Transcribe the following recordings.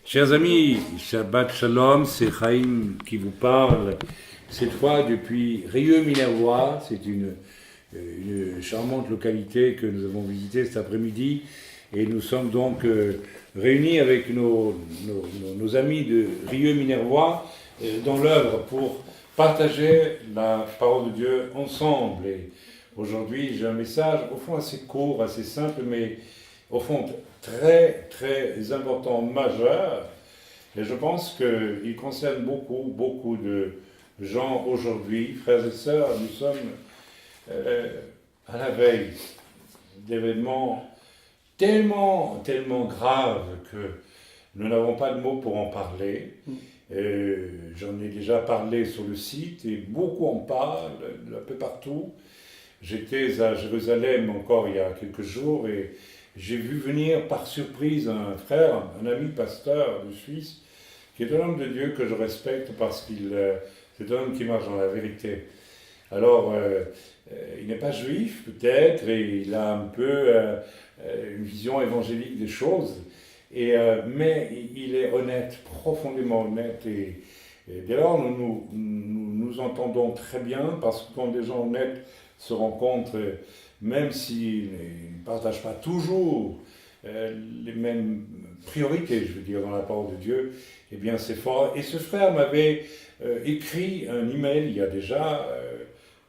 Chers amis, Shabbat Shalom, c'est Chaim qui vous parle, cette fois depuis Rieux-Minervois. C'est une charmante localité que nous avons visitée cet après-midi. Et nous sommes donc réunis avec nos amis de Rieux-Minervois dans l'œuvre pour partager la parole de Dieu ensemble. Et aujourd'hui, j'ai un message au fond assez court, assez simple, mais au fond très très important, majeur, et je pense qu'il concerne beaucoup de gens aujourd'hui. Frères et sœurs, nous sommes à la veille d'événements tellement graves que nous n'avons pas de mots pour en parler. J'en ai déjà parlé sur le site et beaucoup en parlent un peu partout. J'étais à Jérusalem encore il y a quelques jours et j'ai vu venir par surprise un frère, un ami pasteur de Suisse, qui est un homme de Dieu que je respecte parce qu'il c'est un homme qui marche dans la vérité. Alors, il n'est pas juif peut-être, et il a un peu une vision évangélique des choses, mais il est honnête, profondément honnête, et dès lors nous entendons très bien, parce que quand des gens honnêtes se rencontrent, même s'ils ne partagent pas toujours les mêmes priorités, je veux dire, dans la parole de Dieu, eh bien c'est fort. Et ce frère m'avait écrit un email il y a déjà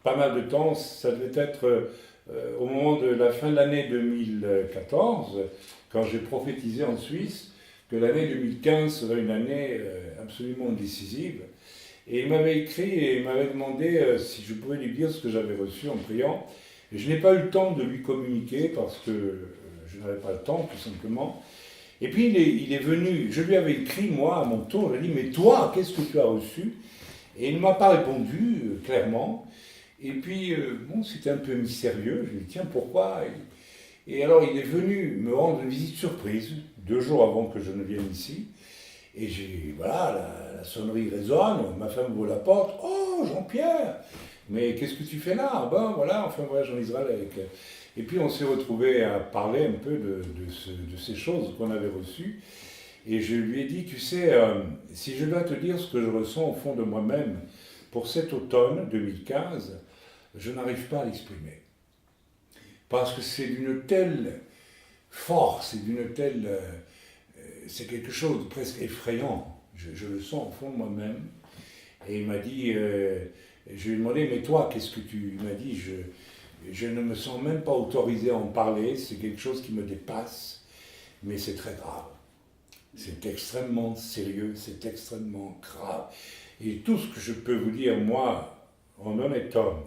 pas mal de temps, ça devait être au moment de la fin de l'année 2014, quand j'ai prophétisé en Suisse que l'année 2015 serait une année absolument décisive. Et il m'avait écrit et il m'avait demandé si je pouvais lui dire ce que j'avais reçu en priant. Et je n'ai pas eu le temps de lui communiquer parce que je n'avais pas le temps, tout simplement. Et puis il est venu, je lui avais écrit, moi, à mon tour, je lui ai dit, mais toi, qu'est-ce que tu as reçu? Et il ne m'a pas répondu, clairement. Et puis, bon, c'était un peu mystérieux. Je lui ai dit, tiens, pourquoi? Et alors, il est venu me rendre une visite surprise, 2 jours avant que je ne vienne ici. Et voilà, la sonnerie résonne, ma femme ouvre la porte. Oh, Jean-Pierre! Mais qu'est-ce que tu fais là? Ben voilà, on fait un voyage en Israël avec. Et puis on s'est retrouvés à parler un peu de ces choses qu'on avait reçues. Et je lui ai dit, tu sais, si je dois te dire ce que je ressens au fond de moi-même pour cet automne 2015, je n'arrive pas à l'exprimer. Parce que c'est d'une telle force, c'est quelque chose de presque effrayant. Je le sens au fond de moi-même. Et il m'a dit, je lui ai demandé, mais toi, qu'est-ce que tu m'as dit? Je ne me sens même pas autorisé à en parler, c'est quelque chose qui me dépasse, mais c'est très grave. C'est extrêmement sérieux, c'est extrêmement grave. Et tout ce que je peux vous dire, moi, en honnête homme,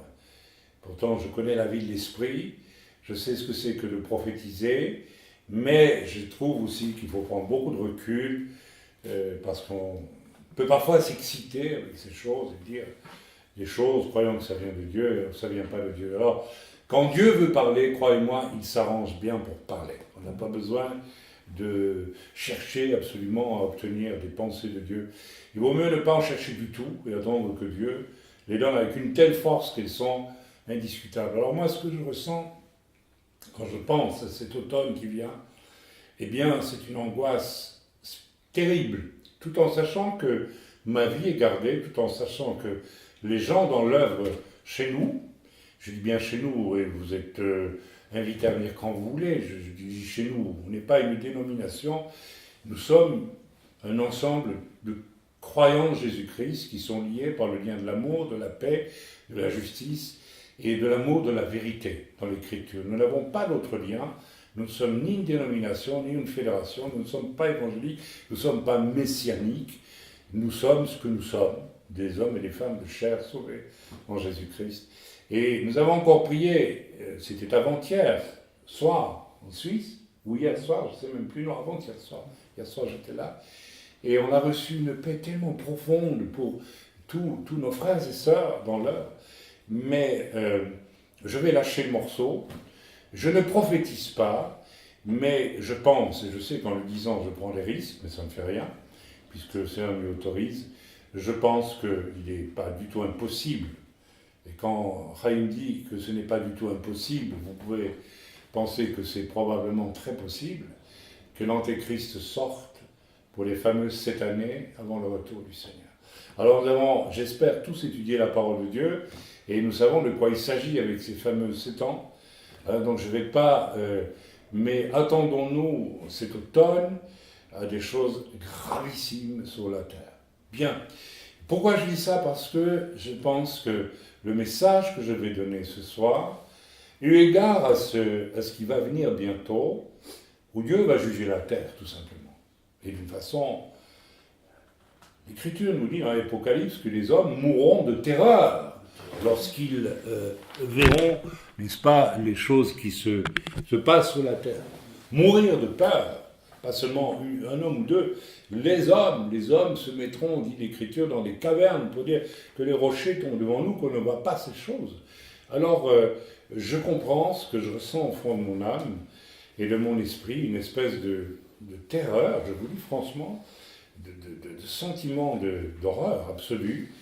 pourtant je connais la vie de l'esprit, je sais ce que c'est que de prophétiser, mais je trouve aussi qu'il faut prendre beaucoup de recul, parce qu'on peut parfois s'exciter avec ces choses et dire des choses croyant que ça vient de Dieu et ça ne vient pas de Dieu. Alors, quand Dieu veut parler, croyez-moi, il s'arrange bien pour parler. On n'a pas besoin de chercher absolument à obtenir des pensées de Dieu. Il vaut mieux ne pas en chercher du tout et attendre que Dieu les donne avec une telle force qu'elles sont indiscutables. Alors moi, ce que je ressens quand je pense à cet automne qui vient, eh bien, c'est une angoisse terrible, tout en sachant que ma vie est gardée, tout en sachant que les gens dans l'œuvre chez nous, je dis bien chez nous, et vous êtes invités à venir quand vous voulez, je dis chez nous, on n'est pas une dénomination, nous sommes un ensemble de croyants en Jésus-Christ qui sont liés par le lien de l'amour, de la paix, de la justice et de l'amour de la vérité dans l'Écriture. Nous n'avons pas d'autre lien, nous ne sommes ni une dénomination, ni une fédération, nous ne sommes pas évangéliques, nous ne sommes pas messianiques, nous sommes ce que nous sommes, des hommes et des femmes de chair sauvés en Jésus-Christ. Et nous avons encore prié, c'était avant-hier soir en Suisse, ou hier soir, je ne sais même plus, non, avant-hier soir. Hier soir j'étais là, et on a reçu une paix tellement profonde pour tous nos frères et sœurs dans l'œuvre. Mais je vais lâcher le morceau, je ne prophétise pas, mais je pense, et je sais qu'en le disant je prends des risques, mais ça ne fait rien, puisque le Seigneur m'y autorise, je pense qu'il n'est pas du tout impossible. Et quand Chaim dit que ce n'est pas du tout impossible, vous pouvez penser que c'est probablement très possible, que l'Antéchrist sorte pour les fameuses 7 années avant le retour du Seigneur. Alors nous avons, j'espère, tous étudié la parole de Dieu, et nous savons de quoi il s'agit avec ces fameux 7 ans. Donc je ne vais pas... mais attendons-nous cet automne à des choses gravissimes sur la terre. Bien. Pourquoi je dis ça? Parce que je pense que le message que je vais donner ce soir, eu égard à ce qui va venir bientôt, où Dieu va juger la terre, tout simplement. Et d'une façon... L'Écriture nous dit dans l'Apocalypse que les hommes mourront de terreur lorsqu'ils verront, n'est-ce pas, les choses qui se passent sur la terre. Mourir de peur, pas seulement un homme ou deux, les hommes se mettront, dit l'Écriture, dans des cavernes pour dire que les rochers tombent devant nous, qu'on ne voit pas ces choses. Alors, je comprends ce que je ressens au fond de mon âme et de mon esprit, une espèce de terreur, je vous dis franchement, de sentiments d'horreur absolue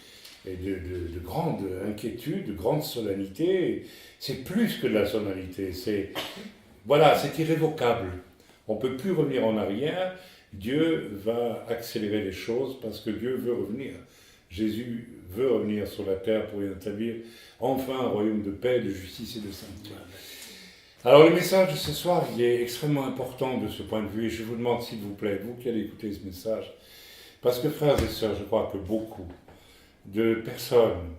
et de grande inquiétude, de grande solennité. C'est plus que de la solennité, c'est irrévocable. On ne peut plus revenir en arrière. Dieu va accélérer les choses parce que Dieu veut revenir. Jésus veut revenir sur la terre pour y établir enfin un royaume de paix, de justice et de sainteté. Alors le message de ce soir, il est extrêmement important de ce point de vue, et je vous demande s'il vous plaît, vous qui allez écouter ce message, parce que frères et sœurs, je crois que beaucoup de personnes,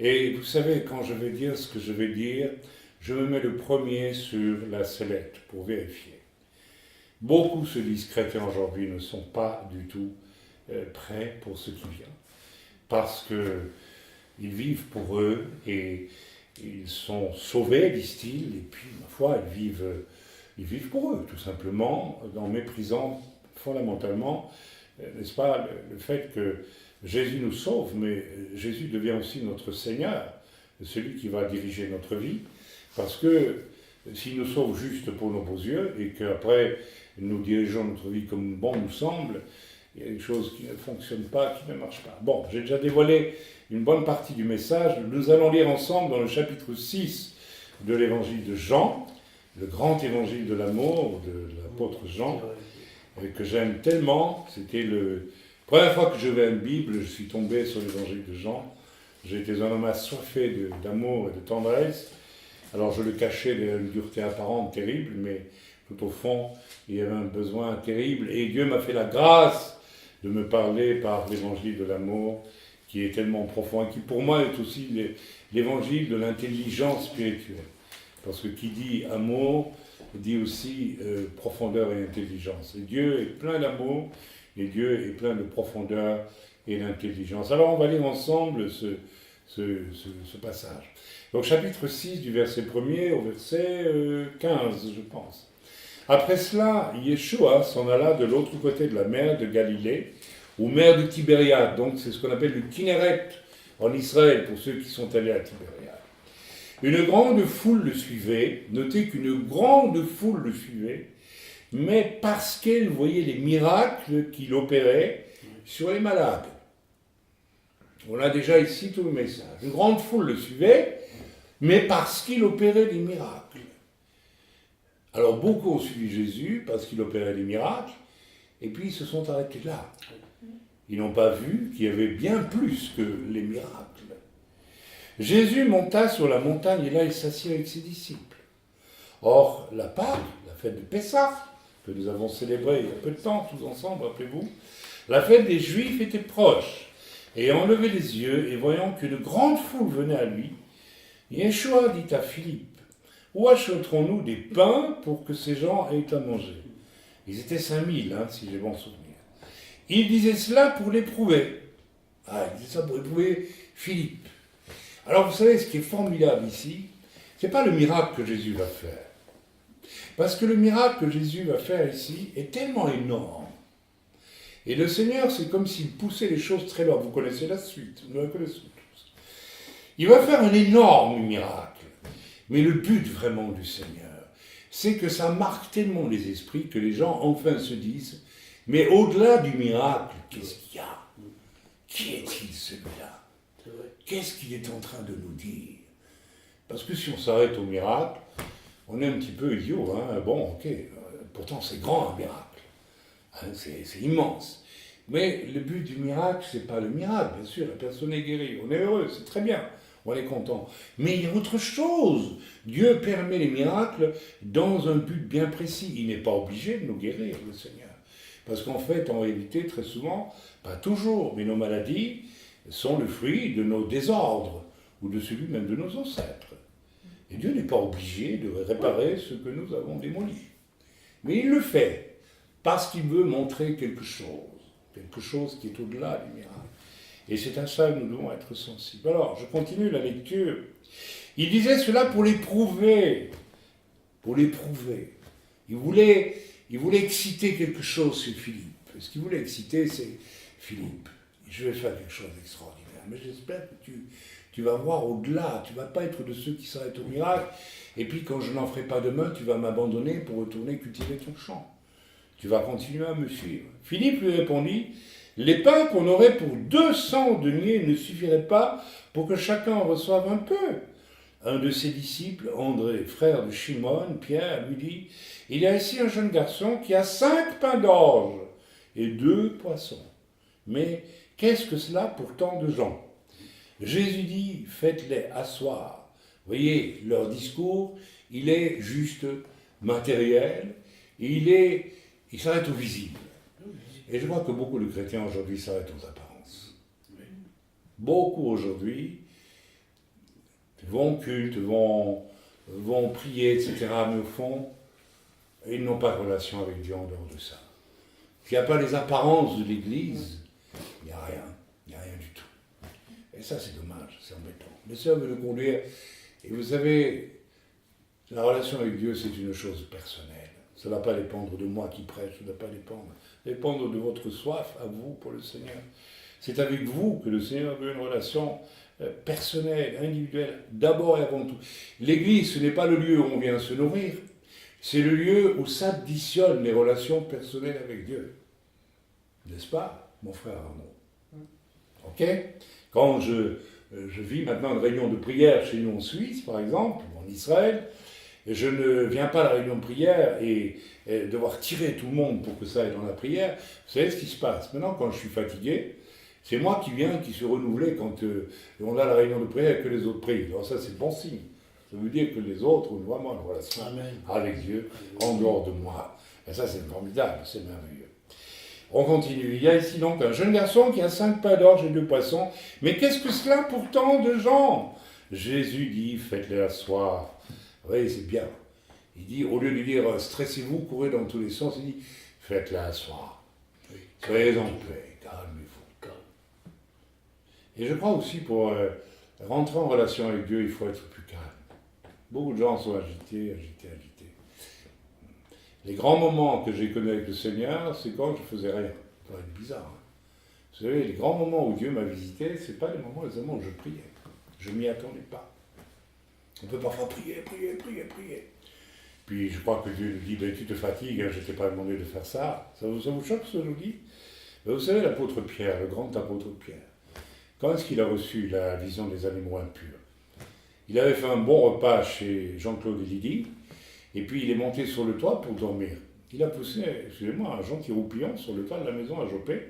et vous savez, quand je vais dire ce que je vais dire, je me mets le premier sur la sellette pour vérifier. Beaucoup se disent chrétiens aujourd'hui ne sont pas du tout prêts pour ce qui vient, parce qu'ils vivent pour eux et ils sont sauvés, disent-ils, et puis, ma foi, ils vivent pour eux, tout simplement, en méprisant fondamentalement, n'est-ce pas, le fait que Jésus nous sauve, mais Jésus devient aussi notre Seigneur, celui qui va diriger notre vie, parce que s'il nous sauve juste pour nos beaux yeux, et qu'après nous dirigeons notre vie comme bon nous semble, il y a des choses qui ne fonctionnent pas, qui ne marchent pas. Bon, j'ai déjà dévoilé une bonne partie du message. Nous allons lire ensemble dans le chapitre 6 de l'évangile de Jean, le grand évangile de l'amour de l'apôtre Jean, que j'aime tellement. C'était la première fois que je vais à une Bible, je suis tombé sur l'évangile de Jean. J'étais un homme assoiffé d'amour et de tendresse. Alors je le cachais derrière une dureté apparente terrible, mais tout au fond, il y avait un besoin terrible. Et Dieu m'a fait la grâce de me parler par l'évangile de l'amour, qui est tellement profond, et qui pour moi est aussi l'évangile de l'intelligence spirituelle. Parce que qui dit amour, dit aussi profondeur et intelligence. Et Dieu est plein d'amour, et Dieu est plein de profondeur et d'intelligence. Alors on va lire ensemble ce passage. Donc chapitre 6 du verset 1er au verset 15, je pense. Après cela, Yeshua s'en alla de l'autre côté de la mer de Galilée, ou mer de Tibériade, donc c'est ce qu'on appelle le Kinéret en Israël, pour ceux qui sont allés à Tibériade. Une grande foule le suivait, notez qu'une grande foule le suivait, mais parce qu'elle voyait les miracles qu'il opérait sur les malades. On a déjà ici tout le message. Une grande foule le suivait, mais parce qu'il opérait des miracles. Alors beaucoup ont suivi Jésus parce qu'il opérait des miracles, et puis ils se sont arrêtés là. Ils n'ont pas vu qu'il y avait bien plus que les miracles. Jésus monta sur la montagne et là il s'assit avec ses disciples. Or, la Pâque, la fête de Pessah, que nous avons célébrée il y a peu de temps, tous ensemble, rappelez-vous, la fête des Juifs était proche. Et ayant levé les yeux et voyant qu'une grande foule venait à lui, Yeshua dit à Philippe, « Où achèterons-nous des pains pour que ces gens aient à manger ?» Ils étaient 5000, si j'ai bon souvenir. Il disait cela pour l'éprouver. Il disait ça pour éprouver Philippe. Alors vous savez, ce qui est formidable ici, ce n'est pas le miracle que Jésus va faire. Parce que le miracle que Jésus va faire ici est tellement énorme. Et le Seigneur, c'est comme s'il poussait les choses très loin. Vous connaissez la suite, nous la connaissons tous. Il va faire un énorme miracle. Mais le but vraiment du Seigneur, c'est que ça marque tellement les esprits que les gens enfin se disent, mais au-delà du miracle, qu'est-ce qu'il y a? Qui est-il celui-là? Qu'est-ce qu'il est en train de nous dire? Parce que si on s'arrête au miracle, on est un petit peu idiot. Bon, ok, pourtant c'est grand un miracle. Hein, c'est immense. Mais le but du miracle, c'est pas le miracle, bien sûr, la personne est guérie, on est heureux, c'est très bien, on est content. Mais il y a autre chose. Dieu permet les miracles dans un but bien précis. Il n'est pas obligé de nous guérir, le Seigneur. Parce qu'en fait, en réalité, très souvent, pas toujours, mais nos maladies sont le fruit de nos désordres, ou de celui même de nos ancêtres. Et Dieu n'est pas obligé de réparer ce que nous avons démoli. Mais il le fait, parce qu'il veut montrer quelque chose qui est au-delà du miracle. Et c'est à ça que nous devons être sensibles. Alors, je continue la lecture. Il disait cela pour l'éprouver. Pour l'éprouver. Il voulait exciter quelque chose chez Philippe. Ce qu'il voulait exciter, c'est Philippe, je vais faire quelque chose d'extraordinaire. Mais j'espère que tu vas voir au-delà. Tu ne vas pas être de ceux qui s'arrêtent au miracle. Et puis, quand je n'en ferai pas demain, tu vas m'abandonner pour retourner cultiver ton champ. Tu vas continuer à me suivre. Philippe lui répondit, les pains qu'on aurait pour 200 deniers ne suffiraient pas pour que chacun en reçoive un peu. Un de ses disciples, André, frère de Shimon, Pierre, lui dit, il y a ici un jeune garçon qui a 5 pains d'orge et 2 poissons. Mais qu'est-ce que cela pour tant de gens? Jésus dit, faites-les asseoir. Vous voyez, leur discours, il est juste matériel, il s'arrête au visible. Et je crois que beaucoup de chrétiens aujourd'hui s'arrêtent aux apparences. Beaucoup aujourd'hui vont culte, vont prier, etc., mais au fond, ils n'ont pas de relation avec Dieu en dehors de ça. S'il n'y a pas les apparences de l'Église, il n'y a rien du tout. Et ça, c'est dommage, c'est embêtant. Le Seigneur veut nous conduire. Et vous savez, la relation avec Dieu, c'est une chose personnelle. Ça ne va pas dépendre de moi qui prêche, ça ne va pas dépendre de votre soif à vous pour le Seigneur. C'est avec vous que le Seigneur veut une relation personnelle, individuelle, d'abord et avant tout. L'Église, ce n'est pas le lieu où on vient se nourrir, c'est le lieu où s'additionnent les relations personnelles avec Dieu. N'est-ce pas, mon frère Arnaud? Ok? Quand je vis maintenant une réunion de prière chez nous en Suisse, par exemple, ou en Israël, je ne viens pas à la réunion de prière et devoir tirer tout le monde pour que ça aille dans la prière. Vous savez ce qui se passe. Maintenant, quand je suis fatigué, c'est moi qui viens, qui se renouveler quand on a la réunion de prière et que les autres prient. Alors ça, c'est bon signe. Ça veut dire que les autres ont vraiment une relation avec Dieu en dehors de moi. Et ça, c'est formidable, c'est merveilleux. On continue. Il y a ici donc un jeune garçon qui a 5 pains d'orge et 2 poissons. Mais qu'est-ce que cela pour tant de gens? Jésus dit, faites-les asseoir. Oui, c'est bien. Il dit, au lieu de dire, stressez-vous, courez dans tous les sens, il dit, faites-les asseoir. Soyez en paix, calmez-vous. Et je crois aussi, pour rentrer en relation avec Dieu, il faut être plus calme. Beaucoup de gens sont agités. Les grands moments que j'ai connus avec le Seigneur, c'est quand je ne faisais rien. Ça va être bizarre. Hein. Vous savez, les grands moments où Dieu m'a visité, ce n'est pas les moments où je priais. Je ne m'y attendais pas. On peut parfois prier. Puis je crois que Dieu nous dit, tu te fatigues, hein, je ne t'ai pas demandé de faire ça. Ça vous choque ce que je vous dis? Vous savez, l'apôtre Pierre, le grand apôtre Pierre, quand est-ce qu'il a reçu la vision des animaux impurs? Il avait fait un bon repas chez Jean-Claude et Lydie, et puis il est monté sur le toit pour dormir. Il a poussé, excusez-moi, un gentil roupillon sur le toit de la maison à Joppé.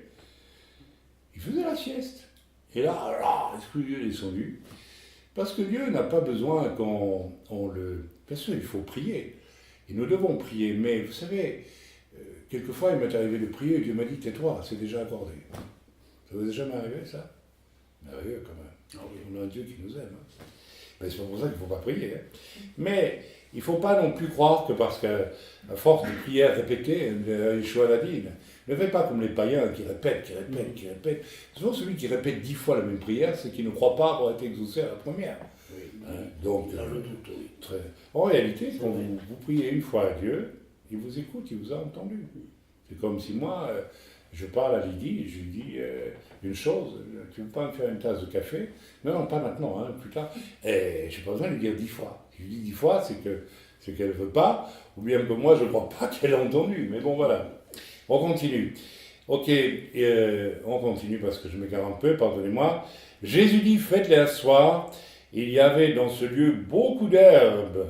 Il faisait la sieste. Et là, l'Esprit de Dieu est descendu. Parce que Dieu n'a pas besoin qu'on le... Bien sûr, il faut prier. Et nous devons prier. Mais vous savez, quelquefois, il m'est arrivé de prier et Dieu m'a dit, tais-toi, c'est déjà accordé. Ça vous est jamais arrivé, ça? Merveilleux, quand même. On a un Dieu qui nous aime. Hein. Ben, c'est pas pour ça qu'il ne faut pas prier. Hein. Mais il ne faut pas non plus croire que parce qu'à force de prières répétées, Yeshua l'a dit, ne faites pas comme les païens qui répètent. Souvent, celui qui répète 10 fois la même prière, c'est qu'il ne croit pas avoir été exaucé à la première. Hein? Donc, en réalité, quand vous priez une fois à Dieu, il vous écoute, il vous a entendu. C'est comme si moi, je parle à Lydie et je lui dis une chose, tu ne veux pas me faire une tasse de café? Non, pas maintenant, hein, plus tard. Et je n'ai pas besoin de lui dire 10 fois. Si je dis 10 fois, c'est qu'elle ne veut pas, ou bien que moi, je ne crois pas qu'elle a entendu. Mais bon, voilà. On continue. Ok, on continue parce que je m'égare un peu, pardonnez-moi. Jésus dit, faites-les asseoir. Il y avait dans ce lieu beaucoup d'herbes.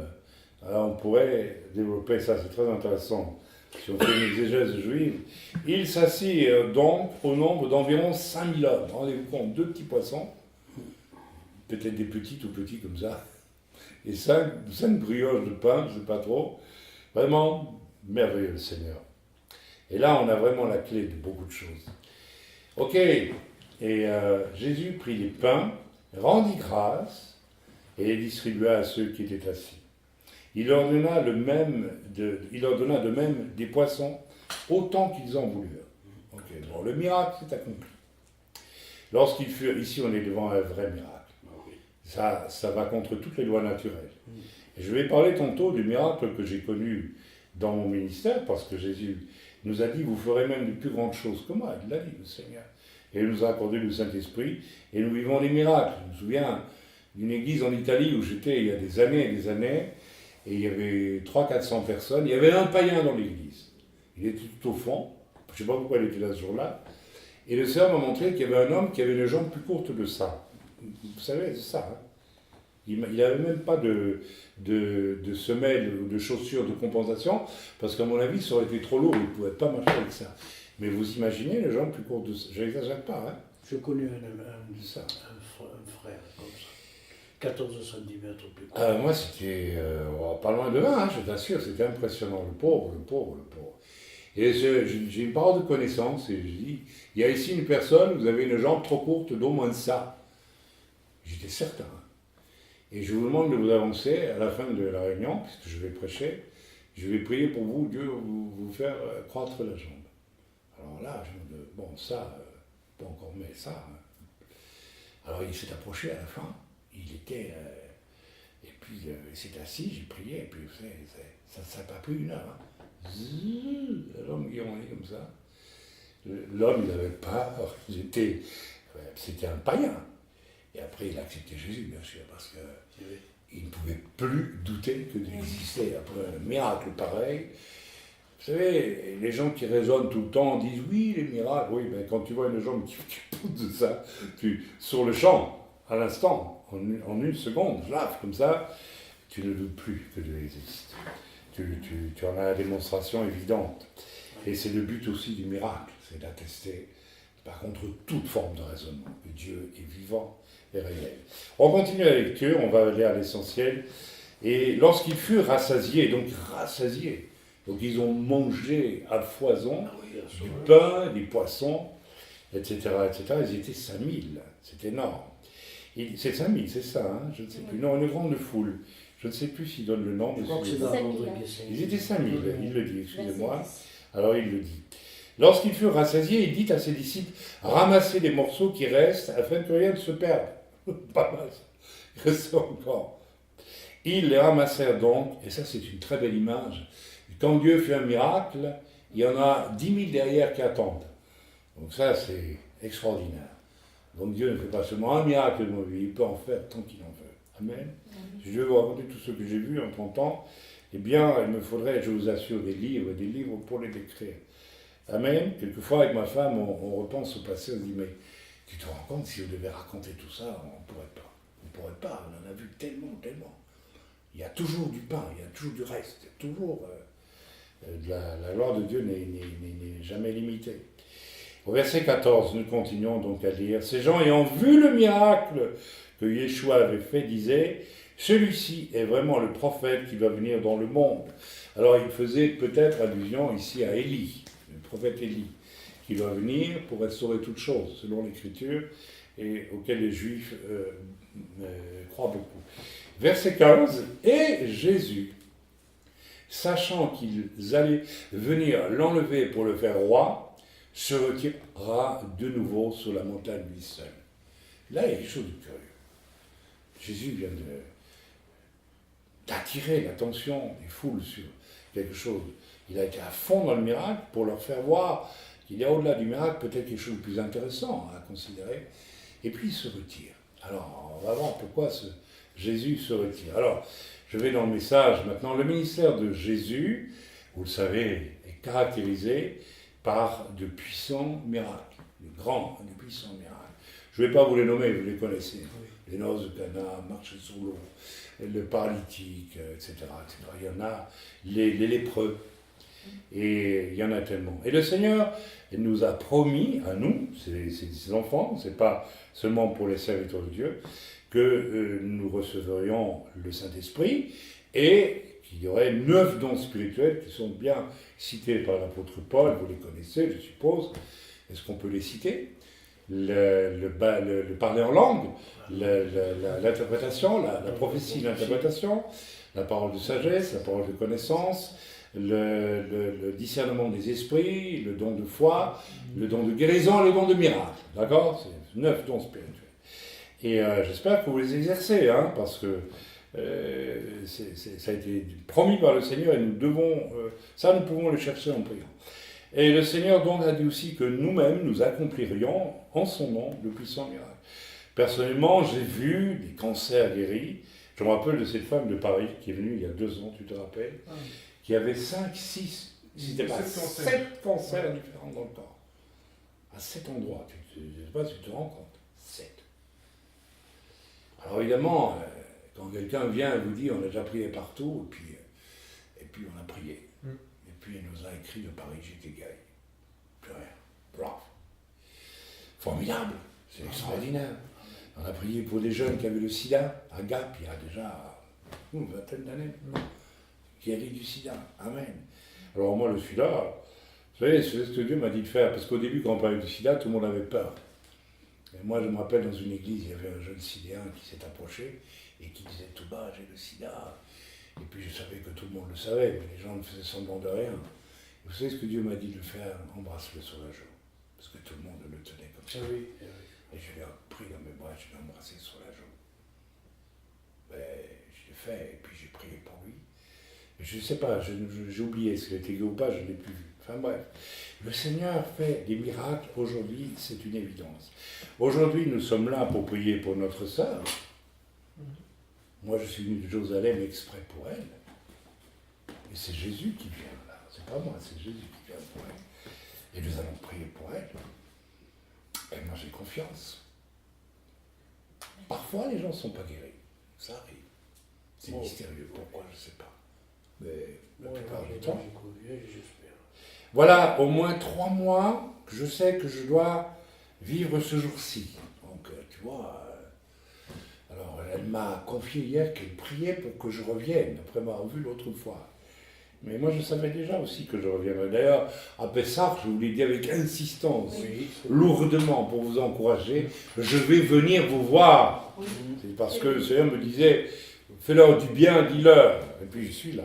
Alors on pourrait développer ça, c'est très intéressant. si on fait une exégèse juive, il s'assit donc au nombre d'environ 5000 hommes. Rendez-vous compte, 2 petits poissons, peut-être des petits, tout petits comme ça, et 5 brioches de pain, je ne sais pas trop. Vraiment merveilleux le Seigneur. Et là, on a vraiment la clé de beaucoup de choses. Ok, et Jésus prit les pains, rendit grâce, et les distribua à ceux qui étaient assis. Il leur donna de même des poissons, autant qu'ils en voulurent. Okay. Bon, le miracle s'est accompli. Lorsqu'ils furent, ici on est devant un vrai miracle. Ça va contre toutes les lois naturelles. Et je vais parler tantôt du miracle que j'ai connu dans mon ministère, parce que Jésus nous a dit, vous ferez même de plus grandes choses que moi. Il l'a dit, le Seigneur. Et il nous a accordé le Saint-Esprit, et nous vivons des miracles. Je me souviens d'une église en Italie où j'étais il y a des années et des années, et il y avait 300-400 personnes. Il y avait un païen dans l'église. Il était tout au fond. Je ne sais pas pourquoi il était là ce jour-là. Et le Seigneur m'a montré qu'il y avait un homme qui avait les jambes plus courtes que ça. Vous savez, c'est ça. Hein. Il n'avait même pas de semelles ou de chaussures de compensation, parce qu'à mon avis, ça aurait été trop lourd. Il ne pouvait pas marcher avec ça. Mais vous imaginez les jambes plus courtes de ça. Je n'exagère pas. Hein. Je connais un frère comme ça. 14 cm plus court. Moi, c'était pas loin de 20, hein, je t'assure, c'était impressionnant. Le pauvre. Et j'ai une parole de connaissance, et je dis, il y a ici une personne, vous avez une jambe trop courte d'au moins de ça. J'étais certain. Et je vous demande de vous avancer à la fin de la réunion, puisque je vais prêcher, je vais prier pour vous, Dieu vous faire croître la jambe. Alors là, je me dis, bon, ça, pas encore, mais ça. Hein. Alors il s'est approché à la fin. Il était. Et puis il s'est assis, j'ai prié, et puis vous savez, ça n'a pas pris une heure. Hein. L'homme guéronné comme ça. L'homme, il avait peur, c'était un païen. Et après, il a accepté Jésus, bien sûr, parce qu'il ne pouvait plus douter que d'exister. Après un miracle pareil. Vous savez, les gens qui raisonnent tout le temps disent oui, les miracles, oui, mais quand tu vois une jambe qui pousse de ça, sur le champ, à l'instant, en une seconde, là, comme ça, tu ne doutes plus que Dieu existe. Tu en as la démonstration évidente. Et c'est le but aussi du miracle, c'est d'attester, par contre, toute forme de raisonnement, que Dieu est vivant et réel. On continue la lecture, on va aller à l'essentiel. Et lorsqu'ils furent rassasiés, donc ils ont mangé à foison du pain, des poissons, etc., ils étaient 5000, c'est énorme. C'est 5000, c'est ça, hein, je ne sais plus. Non, une grande foule. Je ne sais plus s'il donne le nom. Je crois que c'est dans Ils étaient 5000, il le dit, excusez-moi. Alors il le dit. Lorsqu'ils furent rassasiés, il dit à ses disciples, ramassez les morceaux qui restent afin que rien ne se perde. Pas mal, il restait encore. Ils les ramassèrent donc, et ça c'est une très belle image. Quand Dieu fait un miracle, il y en a 10 000 derrière qui attendent. Donc ça c'est extraordinaire. Donc Dieu ne fait pas seulement un miracle de ma vie, il peut en faire tant qu'il en veut. Amen. Si je veux vous raconter tout ce que j'ai vu en 30 ans, eh bien, il me faudrait, je vous assure, des livres pour les décrire. Amen. Quelquefois, avec ma femme, on repense au passé, on dit, mais tu te rends compte, si on devait raconter tout ça, on ne pourrait pas. On ne pourrait pas, on en a vu tellement. Il y a toujours du pain, il y a toujours du reste, il y a toujours... la gloire de Dieu n'est jamais limitée. Au verset 14, nous continuons donc à lire. Ces gens ayant vu le miracle que Yeshua avait fait disaient, celui-ci est vraiment le prophète qui va venir dans le monde. Alors il faisait peut-être allusion ici à Élie, le prophète Élie, qui va venir pour restaurer toutes choses, selon l'Écriture, et auquel les Juifs croient beaucoup. Verset 15, et Jésus, sachant qu'ils allaient venir l'enlever pour le faire roi, se retirera de nouveau sur la montagne lui seul. Là, il y a quelque chose de curieux. Jésus vient d'attirer l'attention des foules sur quelque chose. Il a été à fond dans le miracle pour leur faire voir qu'il y a au-delà du miracle peut-être quelque chose de plus intéressant à considérer. Et puis il se retire. Alors, on va voir pourquoi Jésus se retire. Alors, je vais dans le message maintenant. Le ministère de Jésus, vous le savez, est caractérisé par de puissants miracles, de grands, de puissants miracles. Je ne vais pas vous les nommer, vous les connaissez. Oui. Les noces de Cana, marcher sur l'eau, le paralytique, etc., etc. Il y en a, les lépreux. Et il y en a tellement. Et le Seigneur nous a promis, à nous, ses enfants, c'est pas seulement pour les serviteurs de Dieu, que nous recevrions le Saint-Esprit et qu'il y aurait 9 dons spirituels qui sont bien cités par l'apôtre Paul, vous les connaissez, je suppose. Est-ce qu'on peut les citer? Le parler en langue, l'interprétation, la prophétie, l'interprétation, la parole de sagesse, la parole de connaissance, le discernement des esprits, le don de foi, le don de guérison et le don de miracle. D'accord? C'est 9 dons spirituels. Et j'espère que vous les exercez, hein, parce que ça a été promis par le Seigneur et nous devons, ça nous pouvons le chercher en priant. Et le Seigneur donc a dit aussi que nous-mêmes, nous accomplirions en son nom de puissants miracles. Personnellement, j'ai vu des cancers guéris. Je me rappelle de cette femme de Paris qui est venue il y a 2 ans, tu te rappelles, qui avait 5, 6, c'était pas 7 cancers différents dans le corps. À 7 endroits, je ne sais pas si tu te rends compte. 7. Alors évidemment, quand quelqu'un vient et vous dit on a déjà prié partout, et puis on a prié. Et puis elle nous a écrit de Paris, j'étais guéri. Plus rien. Bravo. Formidable. C'est extraordinaire. On a prié pour des jeunes qui avaient le sida, à Gap, il y a déjà une vingtaine d'années, guéri du sida. Amen. Alors moi, le sida, vous savez, c'est ce que Dieu m'a dit de faire, parce qu'au début, quand on parlait du sida, tout le monde avait peur. Et moi, je me rappelle, dans une église, il y avait un jeune sidéen qui s'est approché et qui disait tout bas, j'ai le sida. Et puis je savais que tout le monde le savait, mais les gens ne faisaient semblant de rien. Et vous savez ce que Dieu m'a dit de faire? Embrasse-le sur la joue. Parce que tout le monde le tenait comme ça. Oui. Et je l'ai pris dans mes bras, je l'ai embrassé sur la joue. Ben, je l'ai fait, et puis j'ai prié pour lui. Et je ne sais pas, j'ai oublié s'il était guéri ou pas, je ne l'ai plus vu. Enfin bref, le Seigneur fait des miracles, aujourd'hui, c'est une évidence. Aujourd'hui, nous sommes là pour prier pour notre sœur. Moi, je suis venu de Jérusalem exprès pour elle. Et c'est Jésus qui vient là. C'est pas moi, c'est Jésus qui vient pour elle. Et nous allons prier pour elle. Et moi, j'ai confiance. Parfois, les gens ne sont pas guéris. Ça arrive. C'est mystérieux. Pourquoi, je ne sais pas. Mais la plupart du temps. Voilà, au moins 3 mois que je sais que je dois vivre ce jour-ci. Donc, tu vois. Alors, elle m'a confié hier qu'elle priait pour que je revienne, après m'avoir vu l'autre fois. Mais moi, je savais déjà aussi que je reviendrais. D'ailleurs, à Pessah, je vous l'ai dit avec insistance, lourdement, pour vous encourager, je vais venir vous voir. Oui. C'est parce que le Seigneur me disait, fais-leur du bien, dis-leur. Et puis, je suis là.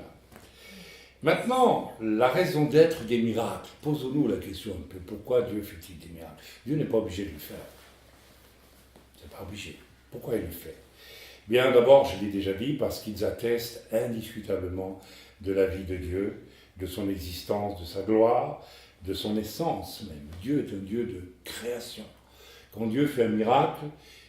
Maintenant, la raison d'être des miracles. Posons-nous la question un peu, pourquoi Dieu fait-il des miracles? Dieu n'est pas obligé de le faire. C'est pas obligé. Pourquoi il le fait? Bien, d'abord, je l'ai déjà dit, parce qu'ils attestent indiscutablement de la vie de Dieu, de son existence, de sa gloire, de son essence même. Dieu est un Dieu de création. Quand Dieu fait un miracle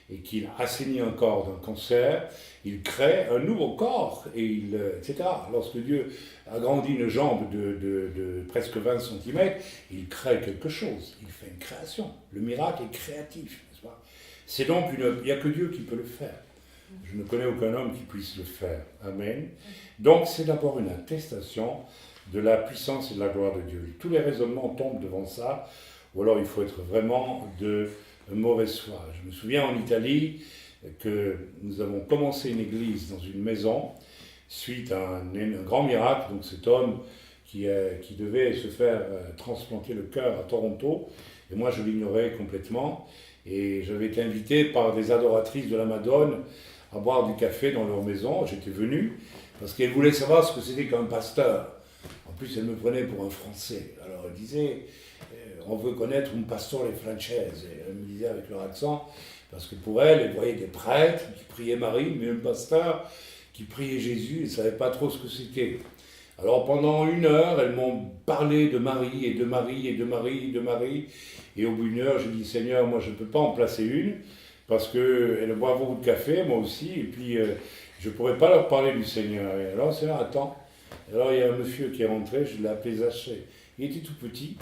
et qu'il assainit un corps d'un cancer, il crée un nouveau corps, etc. Lorsque Dieu agrandit une jambe de presque 20 cm, il crée quelque chose, il fait une création. Le miracle est créatif, n'est-ce pas? C'est donc il n'y a que Dieu qui peut le faire. Je ne connais aucun homme qui puisse le faire. Amen. Donc c'est d'abord une attestation de la puissance et de la gloire de Dieu. Tous les raisonnements tombent devant ça, ou alors il faut être vraiment de mauvaise foi. Je me souviens en Italie que nous avons commencé une église dans une maison suite à un grand miracle. Donc cet homme qui devait se faire transplanter le cœur à Toronto, et moi je l'ignorais complètement. Et j'avais été invité par des adoratrices de la Madone à boire du café dans leur maison. J'étais venu parce qu'elles voulaient savoir ce que c'était qu'un pasteur. En plus, elles me prenaient pour un Français. Alors elles disaient, on veut connaître un pastore francese. Et elles me disaient avec leur accent, parce que pour elles voyaient des prêtres qui priaient Marie, mais un pasteur qui priait Jésus, elles ne savaient pas trop ce que c'était. Alors pendant 1 heure, elles m'ont parlé de Marie, et de Marie, et de Marie, et de Marie. Et au bout d'1 heure, j'ai dit, Seigneur, moi je ne peux pas en placer une, parce qu'elles boivent beaucoup de café, moi aussi, et puis je ne pourrais pas leur parler du Seigneur. Et alors, Seigneur, attends. Alors il y a un monsieur qui est rentré, je l'ai appelé Zaché. Il était tout petit,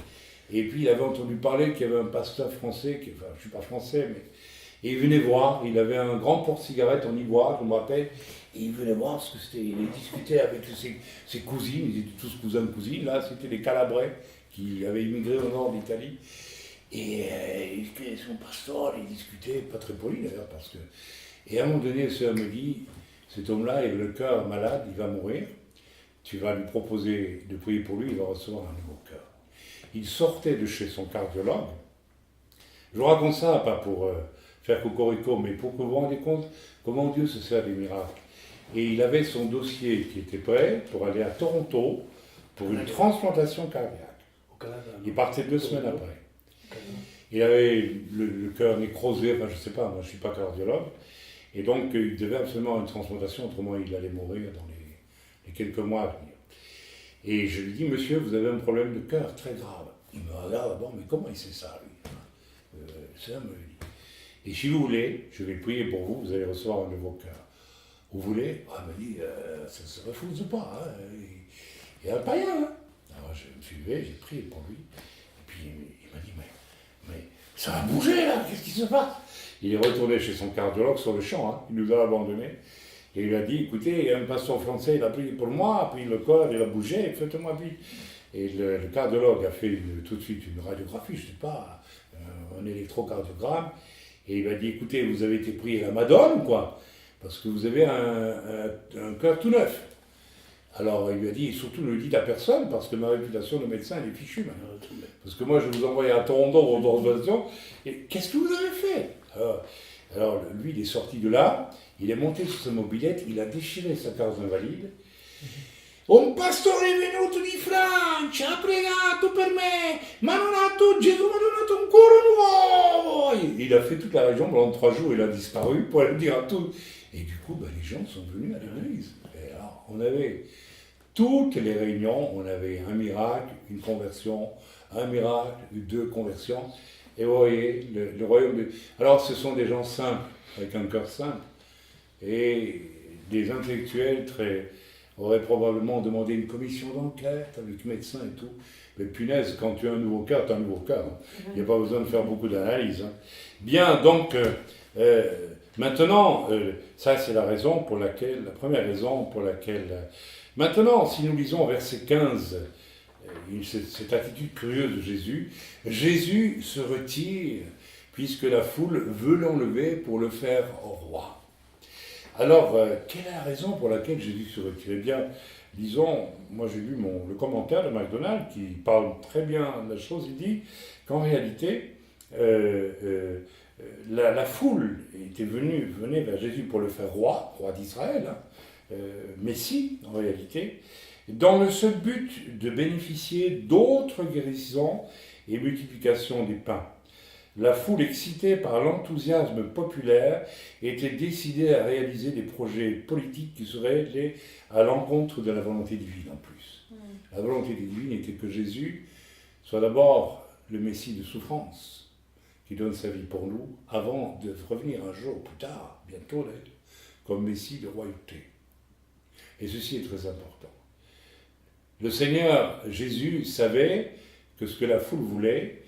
et puis il avait entendu parler qu'il y avait un pasteur français, enfin je ne suis pas français, mais... Et il venait voir, il avait un grand porte-cigarette en ivoire, je me rappelle, Et il venait voir ce que c'était. Il discutait avec ses cousines, ils étaient tous cousins de cousines, là, c'était des Calabrais qui avaient immigré au nord d'Italie. Et il discutait avec son pasteur, il discutait, pas très poli d'ailleurs, parce que. Et à un moment donné, ce homme me dit, cet homme-là, il a le cœur malade, il va mourir, tu vas lui proposer de prier pour lui, il va recevoir un nouveau cœur. Il sortait de chez son cardiologue. Je vous raconte ça, pas pour faire cocorico, mais pour que vous vous rendiez compte comment Dieu se sert des miracles. Et il avait son dossier qui était prêt pour aller à Toronto pour une transplantation cardiaque. Au Canada. Il partait 2 semaines après. Il avait le cœur nécrosé, enfin je ne sais pas, moi je ne suis pas cardiologue. Et donc il devait absolument avoir une transplantation, autrement il allait mourir dans les quelques mois à venir. Et je lui dis, monsieur, vous avez un problème de cœur très grave. Il me regarde d'abord, mais comment il sait ça, lui? C'est un me le dit. Et si vous voulez, je vais prier pour vous, vous allez recevoir un nouveau cœur. Vous voulez? Ah, il m'a dit, ça ne se refuse pas. Hein. Il y a un païen. Hein. Alors je me suis levé, j'ai prié pour lui. Et puis il m'a dit, mais ça va bouger là, qu'est-ce qui se passe? Il est retourné chez son cardiologue sur le champ, hein. Il nous a abandonnés. Et il a dit, écoutez, il y a un pasteur français, il a prié pour moi, puis le corps, il a bougé, faites-moi vite. Et le cardiologue a fait tout de suite une radiographie, je ne sais pas, un électrocardiogramme. Et il m'a dit, écoutez, vous avez été pris à la Madone, quoi, parce que vous avez un cœur tout neuf. Alors il lui a dit, surtout ne le dites à personne, parce que ma réputation de médecin, elle est fichue maintenant. Parce que moi, je vous envoyais à Toronto aux ordinations, et qu'est-ce que vous avez fait? Alors lui, il est sorti de là, il est monté sur sa mobilette, il a déchiré sa carte d'invalide. Un pastore è venuto di Francia, ha pregato per me, ma non ha dato, Gesù m'a donné un corps nuovo. Il a fait toute la région pendant 3 jours, il a disparu pour aller le dire à tous. Et du coup, les gens sont venus à l'église. Et alors, on avait toutes les réunions, on avait un miracle, une conversion, un miracle, 2 conversions. Et vous voyez, le royaume de... Alors, ce sont des gens simples, avec un cœur simple, et des intellectuels auraient probablement demandé une commission d'enquête avec médecins et tout. Mais punaise, quand tu as un nouveau cœur, tu as un nouveau cœur. Hein. Il n'y a pas besoin de faire beaucoup d'analyses. Hein. Bien, donc, maintenant, ça c'est la première raison pour laquelle... maintenant, si nous lisons verset 15, cette attitude curieuse de Jésus, Jésus se retire puisque la foule veut l'enlever pour le faire roi. Alors, quelle est la raison pour laquelle Jésus se retire? Eh bien, disons, moi j'ai lu le commentaire de MacDonald qui parle très bien de la chose. Il dit qu'en réalité, la foule venait vers Jésus pour le faire roi d'Israël, hein, Messie en réalité, dans le seul but de bénéficier d'autres guérisons et multiplication des pains. La foule, excitée par l'enthousiasme populaire, était décidée à réaliser des projets politiques qui seraient allés à l'encontre de la volonté divine en plus. La volonté divine était que Jésus soit d'abord le Messie de souffrance, qui donne sa vie pour nous, avant de revenir un jour plus tard, bientôt, comme Messie de royauté. Et ceci est très important. Le Seigneur Jésus savait que ce que la foule voulait,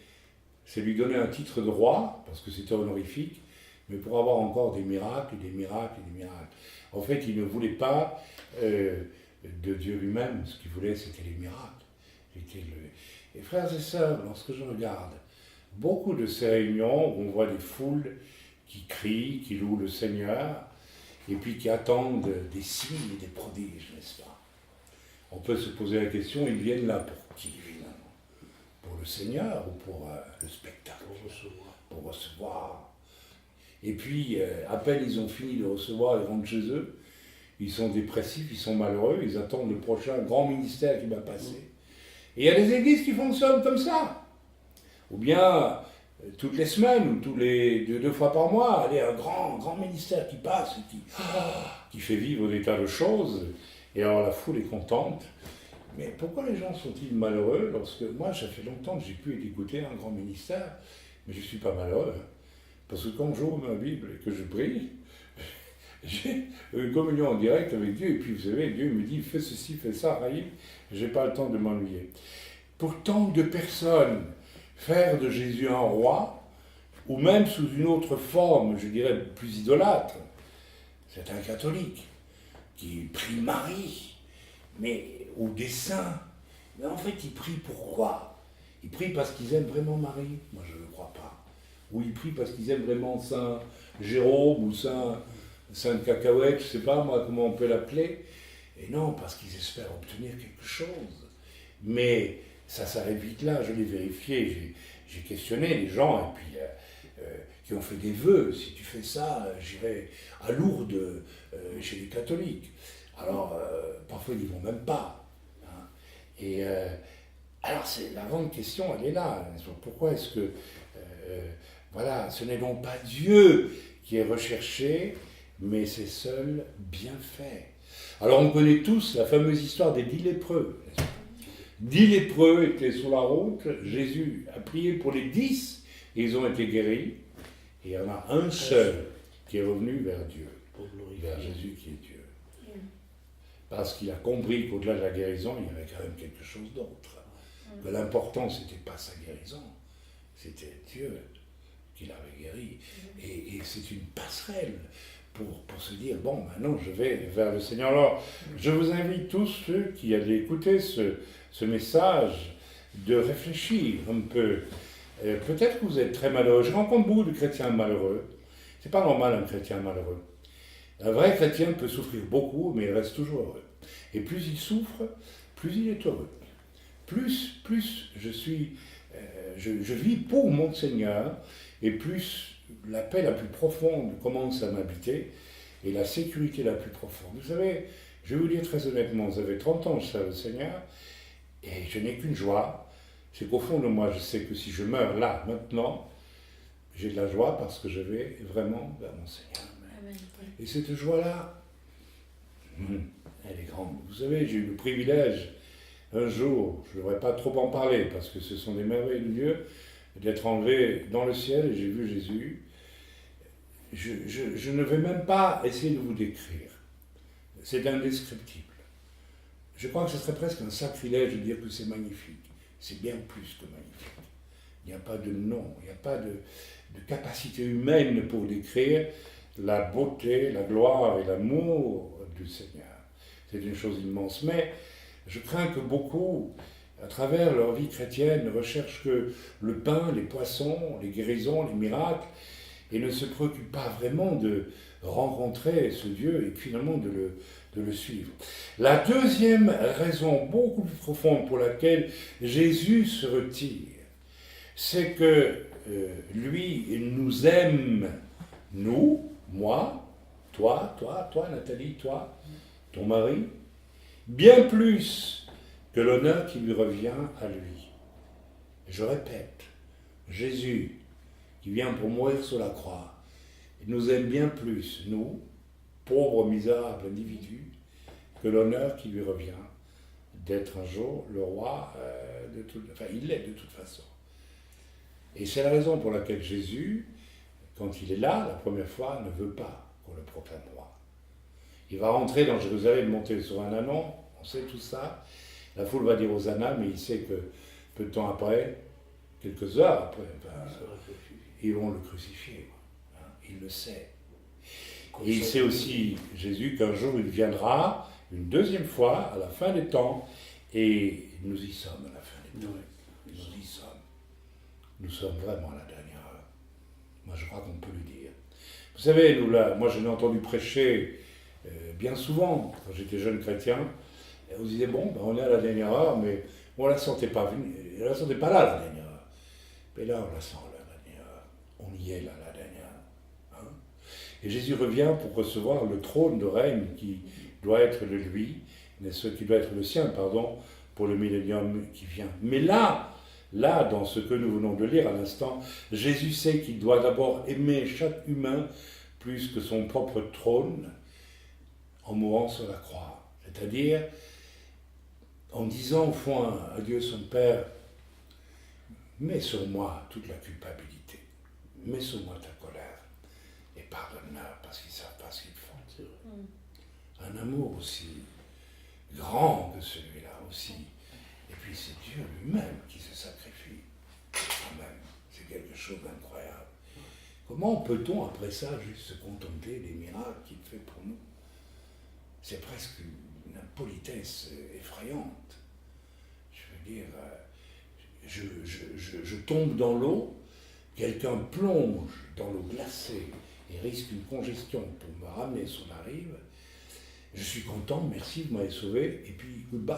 c'est lui donner un titre de roi, parce que c'était honorifique, mais pour avoir encore des miracles, des miracles, des miracles. En fait, il ne voulait pas de Dieu lui-même, ce qu'il voulait, c'était les miracles. Et frères et sœurs, lorsque je regarde beaucoup de ces réunions où on voit des foules qui crient, qui louent le Seigneur, et puis qui attendent des signes et des prodiges, n'est-ce pas? On peut se poser la question, ils viennent là pour qui, finalement? Pour le Seigneur ou pour le spectacle? Pour recevoir. Et puis, à peine ils ont fini de recevoir, ils rentrent chez eux, ils sont dépressifs, ils sont malheureux, ils attendent le prochain grand ministère qui va passer. Et il y a des églises qui fonctionnent comme ça. Ou bien, toutes les semaines, ou tous les 2 fois par mois, il y a un grand ministère qui passe et qui fait vivre des tas de choses. Et alors la foule est contente. Mais pourquoi les gens sont-ils malheureux lorsque... Moi, ça fait longtemps que j'ai pu écouter un grand ministère, mais je ne suis pas malheureux. Parce que quand j'ouvre ma Bible et que je prie, j'ai une communion en direct avec Dieu. Et puis, vous savez, Dieu me dit, fais ceci, fais ça, Raïm. Je n'ai pas le temps de m'ennuyer. Pour tant de personnes, faire de Jésus un roi, ou même sous une autre forme, je dirais, plus idolâtre, c'est un catholique. qui prient Marie, mais, ou des saints. Mais en fait, ils prient pourquoi? Ils prient parce qu'ils aiment vraiment Marie? Moi, je ne le crois pas. Ou ils prient parce qu'ils aiment vraiment Saint Jérôme ou Sainte Cacahuète, je ne sais pas moi comment on peut l'appeler. Et non, parce qu'ils espèrent obtenir quelque chose. Mais ça s'arrête vite là, je l'ai vérifié, j'ai questionné les gens, et puis qui ont fait des vœux. Si tu fais ça, j'irai à Lourdes chez les catholiques. Alors, parfois ils n'y vont même pas. Hein. Et alors, la grande question, elle est là. Pourquoi est-ce que, voilà, ce n'est donc pas Dieu qui est recherché, mais ses seuls bienfaits. Alors, on connaît tous la fameuse histoire des 10 lépreux. 10 lépreux étaient sur la route, Jésus a prié pour les 10, et ils ont été guéris. Et il y en a un seul qui est revenu vers Dieu, vers Jésus qui est Dieu. Parce qu'il a compris qu'au-delà de la guérison, il y avait quand même quelque chose d'autre. Que l'important, ce n'était pas sa guérison, c'était Dieu qui l'avait guéri. Et c'est une passerelle pour se dire, bon, maintenant je vais vers le Seigneur. Alors, je vous invite tous ceux qui allaient écouter ce message de réfléchir un peu. Peut-être que vous êtes très malheureux. Je rencontre beaucoup de chrétiens malheureux. C'est pas normal un chrétien malheureux. Un vrai chrétien peut souffrir beaucoup, mais il reste toujours heureux. Et plus il souffre, plus il est heureux. Plus je vis pour mon Seigneur, et plus la paix la plus profonde commence à m'habiter, et la sécurité la plus profonde. Vous savez, je vais vous dire très honnêtement, vous avez 30 ans, je sers le Seigneur, et je n'ai qu'une joie, c'est qu'au fond de moi, je sais que si je meurs là, maintenant, j'ai de la joie parce que je vais vraiment vers mon Seigneur. Amen. Et cette joie-là, elle est grande. Vous savez, j'ai eu le privilège, un jour, je ne devrais pas trop en parler, parce que ce sont des merveilles de Dieu, d'être enlevé dans le ciel, et j'ai vu Jésus. Je ne vais même pas essayer de vous décrire. C'est indescriptible. Je crois que ce serait presque un sacrilège de dire que c'est magnifique. C'est bien plus que magnifique. Il n'y a pas de nom, il n'y a pas de capacité humaine pour décrire la beauté, la gloire et l'amour du Seigneur. C'est une chose immense. Mais je crains que beaucoup, à travers leur vie chrétienne, ne recherchent que le pain, les poissons, les guérisons, les miracles, et ne se préoccupent pas vraiment de rencontrer ce Dieu et finalement de le suivre. La deuxième raison beaucoup plus profonde pour laquelle Jésus se retire, c'est que lui, il nous aime, nous, moi, toi, Nathalie, toi, ton mari, bien plus que l'honneur qui lui revient à lui. Et je répète, Jésus, qui vient pour mourir sur la croix, il nous aime bien plus, nous, pauvres, misérables individus, que l'honneur qui lui revient d'être un jour le roi il l'est de toute façon. Et c'est la raison pour laquelle Jésus, quand il est là, la première fois, ne veut pas qu'on le proclame roi. Il va rentrer dans Jérusalem, monter sur un ânon, on sait tout ça. La foule va dire Hosanna, mais il sait que peu de temps après, quelques heures après, ils vont le crucifier. Hein, il le sait. Et il sait aussi, Jésus, qu'un jour il viendra, une deuxième fois, à la fin des temps, et nous y sommes à la fin des temps. Nous y sommes. Nous sommes vraiment à la dernière heure. Moi, je crois qu'on peut le dire. Vous savez, moi, je l'ai entendu prêcher bien souvent, quand j'étais jeune chrétien. Et on se disait, bon, on est à la dernière heure, mais on ne la sentait pas venir. On ne la sentait pas là, la dernière heure. Mais là, on la sent, là, la dernière heure. On y est, là, la dernière heure. Hein? Et Jésus revient pour recevoir le trône de règne qui doit être le lui, qui doit être le sien, pardon, pour le millénium qui vient. Mais là, dans ce que nous venons de lire à l'instant, Jésus sait qu'il doit d'abord aimer chaque humain plus que son propre trône en mourant sur la croix. C'est-à-dire en disant au fond à Dieu son Père, mets sur moi toute la culpabilité, mets sur moi ta colère et pardonne-leur parce qu'ils ne savent pas ce qu'ils font. Un amour aussi grand que celui-là aussi. Et puis c'est Dieu lui-même qui se sacrifie. Quand même, c'est quelque chose d'incroyable. Comment peut-on après ça juste se contenter des miracles qu'il fait pour nous? c'est presque une impolitesse effrayante. Je veux dire, je tombe dans l'eau, quelqu'un plonge dans l'eau glacée et risque une congestion pour me ramener sur la rive. Je suis content, merci, vous m'avez sauvé, et puis goodbye.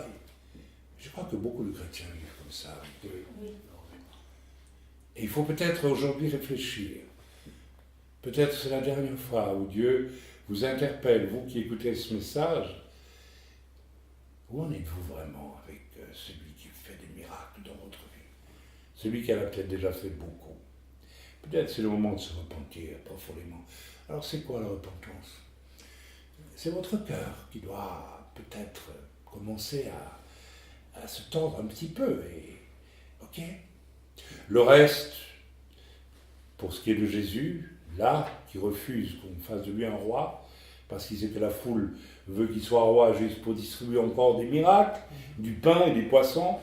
Je crois que beaucoup de chrétiens vivent comme ça. Et il faut peut-être aujourd'hui réfléchir. Peut-être c'est la dernière fois où Dieu vous interpelle, vous qui écoutez ce message. Où en êtes-vous vraiment avec celui qui fait des miracles dans votre vie? Celui qui en a peut-être déjà fait beaucoup. Peut-être c'est le moment de se repentir profondément. Alors c'est quoi la repentance? C'est votre cœur qui doit peut-être commencer à se tendre un petit peu. Et, ok. Le reste, pour ce qui est de Jésus, là, qui refuse qu'on fasse de lui un roi, parce qu'il sait que la foule veut qu'il soit roi juste pour distribuer encore des miracles, du pain et des poissons.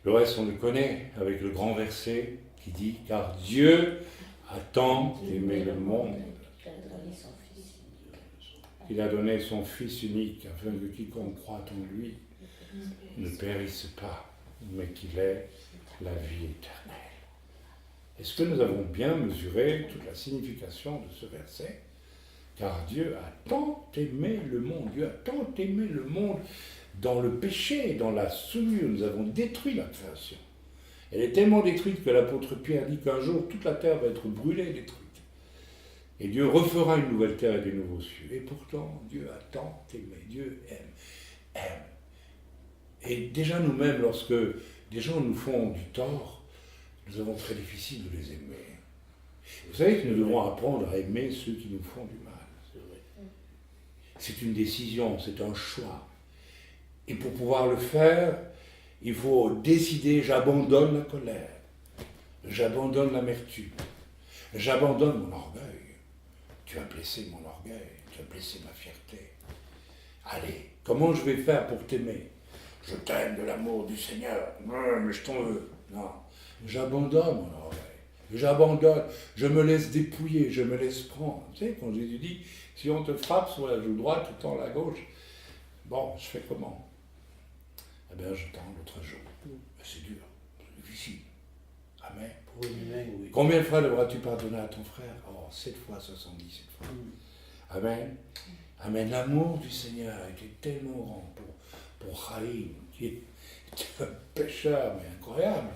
Le reste, on le connaît avec le grand verset qui dit « Car Dieu a tant aimé le monde qu'il a donné son Fils unique, afin que quiconque croit en lui ne périsse pas, mais qu'il ait la vie éternelle. » Est-ce que nous avons bien mesuré toute la signification de ce verset? Car Dieu a tant aimé le monde, Dieu a tant aimé le monde dans le péché, dans la souillure. Nous avons détruit la création. Elle est tellement détruite que l'apôtre Pierre dit qu'un jour toute la terre va être brûlée et détruite. Et Dieu refera une nouvelle terre et des nouveaux cieux. Et pourtant, Dieu a tant aimé, Dieu aime. Et déjà nous-mêmes, lorsque des gens nous font du tort, nous avons très difficile de les aimer. Vous savez que nous devons apprendre à aimer ceux qui nous font du mal. C'est une décision, c'est un choix. Et pour pouvoir le faire, il faut décider, j'abandonne la colère, j'abandonne l'amertume, j'abandonne mon orgueil. Tu as blessé mon orgueil, tu as blessé ma fierté. Allez, comment je vais faire pour t'aimer? Je t'aime de l'amour du Seigneur, mais je t'en veux. Non, j'abandonne mon orgueil, j'abandonne, je me laisse dépouiller, je me laisse prendre. Tu sais, quand Jésus dit, si on te frappe sur la joue droite, tu tends la gauche, bon, je fais comment? Eh bien, je tends l'autre joue. C'est dur, c'est difficile. Amen. Pour une humaine, oui. Combien de fois devras-tu pardonner à ton frère? Oh, 7 fois 77 fois. Amen. Amen. L'amour du Seigneur a été tellement grand pour Chaim, qui est un pécheur, mais incroyable.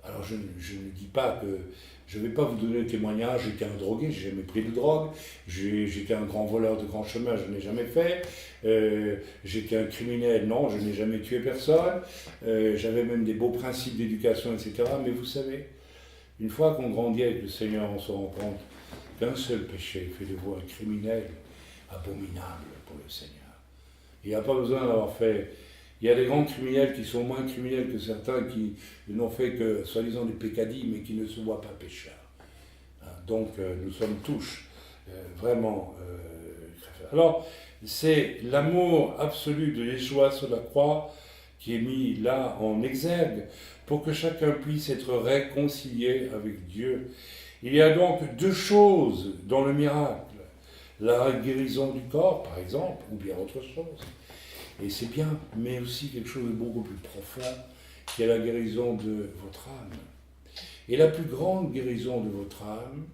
Alors, je ne dis pas que... Je ne vais pas vous donner le témoignage, j'étais un drogué, j'ai jamais pris de drogue, j'étais un grand voleur de grand chemin, je n'ai jamais fait, j'étais un criminel, non, je n'ai jamais tué personne, j'avais même des beaux principes d'éducation, etc. Mais vous savez, une fois qu'on grandit avec le Seigneur, on se rend compte qu'un seul péché fait de vous un criminel abominable pour le Seigneur. Il n'y a pas besoin d'avoir fait... Il y a des grands criminels qui sont moins criminels que certains qui n'ont fait que, soi-disant, des peccadilles, mais qui ne se voient pas pécheurs. Donc, nous sommes tous vraiment... Alors, c'est l'amour absolu de Yeshua sur la croix qui est mis là en exergue pour que chacun puisse être réconcilié avec Dieu. Il y a donc 2 choses dans le miracle. La guérison du corps, par exemple, ou bien autre chose. Et c'est bien, mais aussi quelque chose de beaucoup plus profond, qui est la guérison de votre âme. Et la plus grande guérison de votre âme,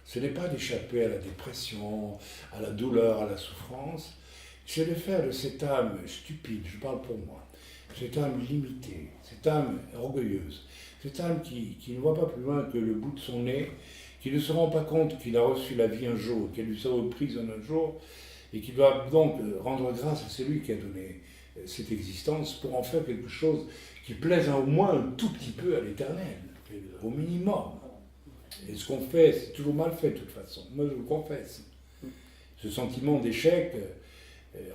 ce n'est pas d'échapper à la dépression, à la douleur, à la souffrance, c'est de faire de cette âme stupide, je parle pour moi, cette âme limitée, cette âme orgueilleuse, cette âme qui ne voit pas plus loin que le bout de son nez, qui ne se rend pas compte qu'il a reçu la vie un jour, qu'elle lui sera reprise en un jour, et qui doit donc rendre grâce à celui qui a donné cette existence pour en faire quelque chose qui plaise au moins un tout petit peu à l'Éternel, au minimum. Et ce qu'on fait, c'est toujours mal fait de toute façon. Moi, je le confesse. Ce sentiment d'échec,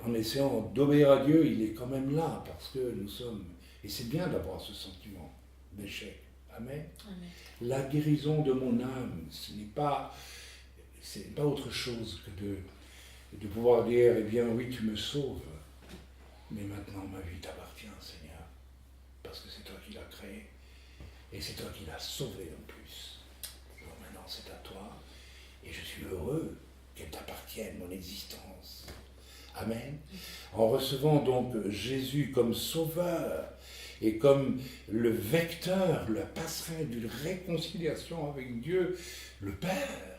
en essayant d'obéir à Dieu, il est quand même là, parce que nous sommes... Et c'est bien d'avoir ce sentiment d'échec. Amen. Amen. La guérison de mon âme, ce n'est pas autre chose que de pouvoir dire, eh bien oui, tu me sauves, mais maintenant ma vie t'appartient, Seigneur, parce que c'est toi qui l'as créé, et c'est toi qui l'as sauvé en plus. Alors maintenant c'est à toi, et je suis heureux qu'elle t'appartienne, mon existence. Amen. En recevant donc Jésus comme sauveur et comme le vecteur, la passerelle d'une réconciliation avec Dieu, le Père.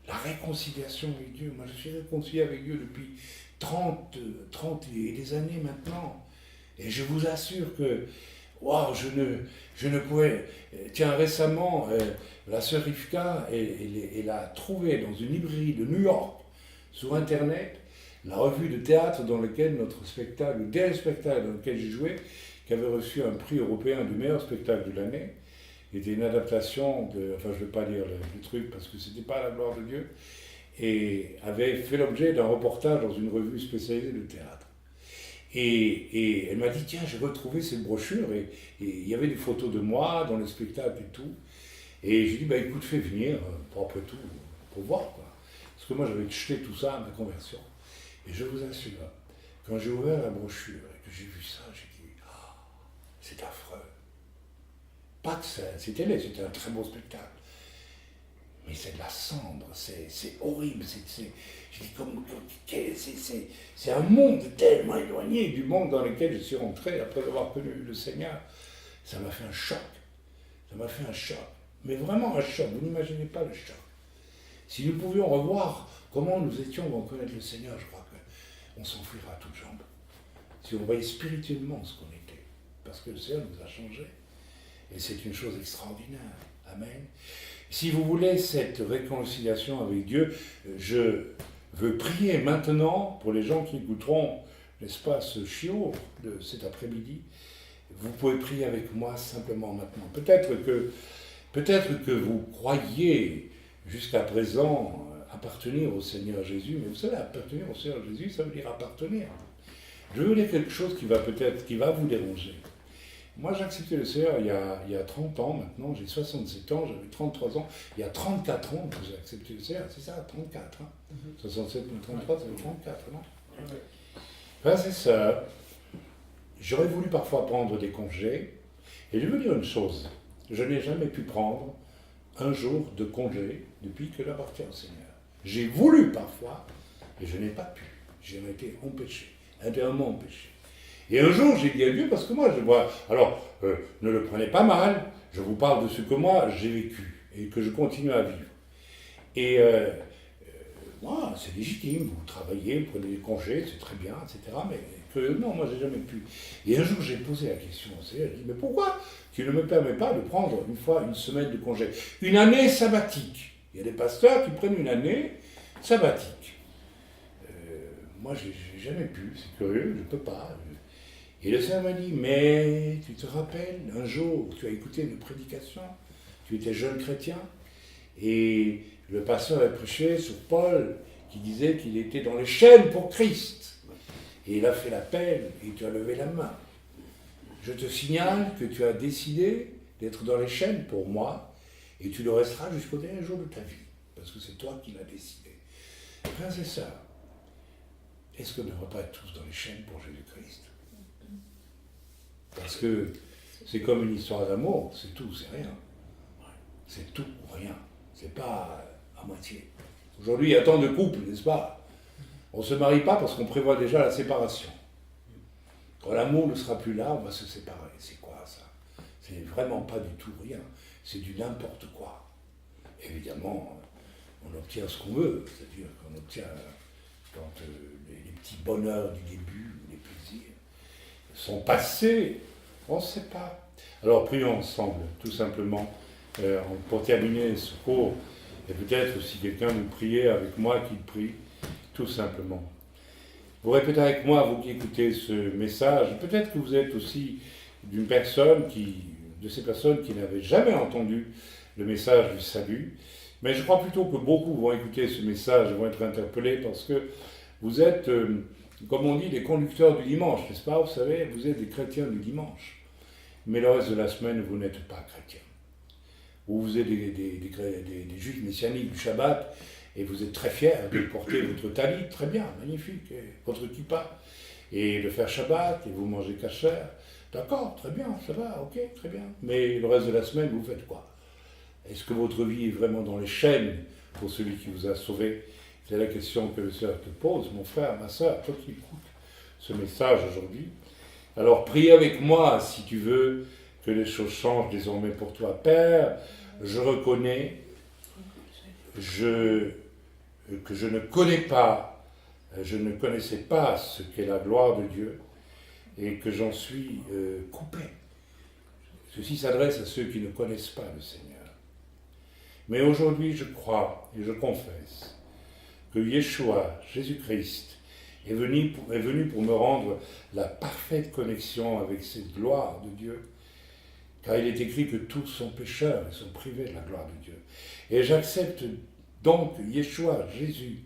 La réconciliation avec Dieu. Moi, je suis réconcilié avec Dieu depuis 30 et des années maintenant. Et je vous assure que, waouh, je ne pouvais... Tiens, récemment, la sœur Rivka, elle a trouvé dans une librairie de New York, sur Internet, la revue de théâtre dans lequel notre spectacle, le dernier spectacle dans lequel j'ai joué, qui avait reçu un prix européen du meilleur spectacle de l'année, était une adaptation de, enfin je ne vais pas lire le truc parce que ce n'était pas la gloire de Dieu, et avait fait l'objet d'un reportage dans une revue spécialisée de théâtre. Et elle m'a dit, tiens, j'ai retrouvé cette brochure, et il y avait des photos de moi dans le spectacle et tout. Et j'ai dit, bah écoute, fais venir, pour après tout, pour voir, quoi. Parce que moi j'avais jeté tout ça à ma conversion. Et je vous assure, quand j'ai ouvert la brochure et que j'ai vu ça, j'ai dit, ah, c'est affreux. Pas que c'était laid, c'était un très beau spectacle. Mais c'est de la cendre, c'est horrible, j'ai dit, c'est un monde tellement éloigné du monde dans lequel je suis rentré après avoir connu le Seigneur. Ça m'a fait un choc, mais vraiment un choc, vous n'imaginez pas le choc. Si nous pouvions revoir comment nous étions avant de connaître le Seigneur, je crois qu'on s'enfuira à toutes jambes. Si on voyait spirituellement ce qu'on était, parce que le Seigneur nous a changés. Et c'est une chose extraordinaire. Amen. Si vous voulez cette réconciliation avec Dieu, je veux prier maintenant pour les gens qui écouteront, n'est-ce pas, ce chiot de cet après-midi. Vous pouvez prier avec moi simplement maintenant. Peut-être que vous croyez jusqu'à présent appartenir au Seigneur Jésus, mais vous savez, appartenir au Seigneur Jésus, ça veut dire appartenir. Je vais vous dire quelque chose qui va vous déranger. Moi, j'ai accepté le Seigneur il y a 30 ans maintenant, j'ai 67 ans, j'avais 33 ans. Il y a 34 ans que j'ai accepté le Seigneur, c'est ça, 34. Hein. 67 plus 33, ça fait 34, non? Enfin, c'est ça. J'aurais voulu parfois prendre des congés. Et je veux dire une chose, je n'ai jamais pu prendre un jour de congé depuis que j'appartiens au Seigneur. J'ai voulu parfois, et je n'ai pas pu. J'ai été empêché, intérieurement empêché. Et un jour, j'ai dit à Dieu, parce que moi, je vois... Alors, ne le prenez pas mal, je vous parle de ce que moi, j'ai vécu, et que je continue à vivre. Et moi, c'est légitime, vous travaillez, vous prenez des congés, c'est très bien, etc. Mais que non, moi, j'ai jamais pu. Et un jour, j'ai posé la question au Seigneur, j'ai dit, mais pourquoi tu ne me permets pas de prendre une fois une semaine de congé? Une année sabbatique. Il y a des pasteurs qui prennent une année sabbatique. Moi, j'ai jamais pu, c'est curieux, je ne peux pas. Et le Seigneur m'a dit, mais tu te rappelles, un jour, tu as écouté une prédication, tu étais jeune chrétien, et le pasteur a prêché sur Paul, qui disait qu'il était dans les chaînes pour Christ. Et il a fait l'appel, et tu as levé la main. Je te signale que tu as décidé d'être dans les chaînes pour moi, et tu le resteras jusqu'au dernier jour de ta vie, parce que c'est toi qui l'as décidé. Frères et sœurs, est-ce qu'on ne devrait pas être tous dans les chaînes pour Jésus-Christ? Parce que c'est comme une histoire d'amour, c'est tout, c'est rien. C'est tout ou rien. C'est pas à moitié. Aujourd'hui, il y a tant de couples, n'est-ce pas? On ne se marie pas parce qu'on prévoit déjà la séparation. Quand l'amour ne sera plus là, on va se séparer. C'est quoi ça? C'est vraiment pas du tout rien. C'est du n'importe quoi. Évidemment, on obtient ce qu'on veut, c'est-à-dire qu'on obtient quand les petits bonheurs du début, les plaisirs, sont passés, on ne sait pas. Alors prions ensemble, tout simplement, pour terminer ce cours, et peut-être si quelqu'un veut prier avec moi, qu'il prie, tout simplement. Vous répétez avec moi, vous qui écoutez ce message, peut-être que vous êtes aussi de ces personnes qui n'avaient jamais entendu le message du salut, mais je crois plutôt que beaucoup vont écouter ce message, vont être interpellés parce que vous êtes, comme on dit, des conducteurs du dimanche, n'est-ce pas? Vous savez, vous êtes des chrétiens du dimanche. Mais le reste de la semaine, vous n'êtes pas chrétiens. Ou vous êtes des juifs messianiques du Shabbat, et vous êtes très fiers de porter votre talit, très bien, magnifique, et votre kippa, et de faire Shabbat, et vous mangez kasher. D'accord, très bien, ça va, ok, très bien. Mais le reste de la semaine, vous faites quoi? Est-ce que votre vie est vraiment dans les chaînes pour celui qui vous a sauvé? C'est la question que le Seigneur te pose, mon frère, ma soeur, toi qui écoutes ce message aujourd'hui. Alors prie avec moi, si tu veux, que les choses changent désormais pour toi. Père, je reconnais que je ne connais pas, je ne connaissais pas ce qu'est la gloire de Dieu et que j'en suis coupé. Ceci s'adresse à ceux qui ne connaissent pas le Seigneur. Mais aujourd'hui, je crois et je confesse que Yeshua, Jésus-Christ, est venu pour me rendre la parfaite connexion avec cette gloire de Dieu, car il est écrit que tous sont pécheurs et sont privés de la gloire de Dieu. Et j'accepte donc Yeshua, Jésus,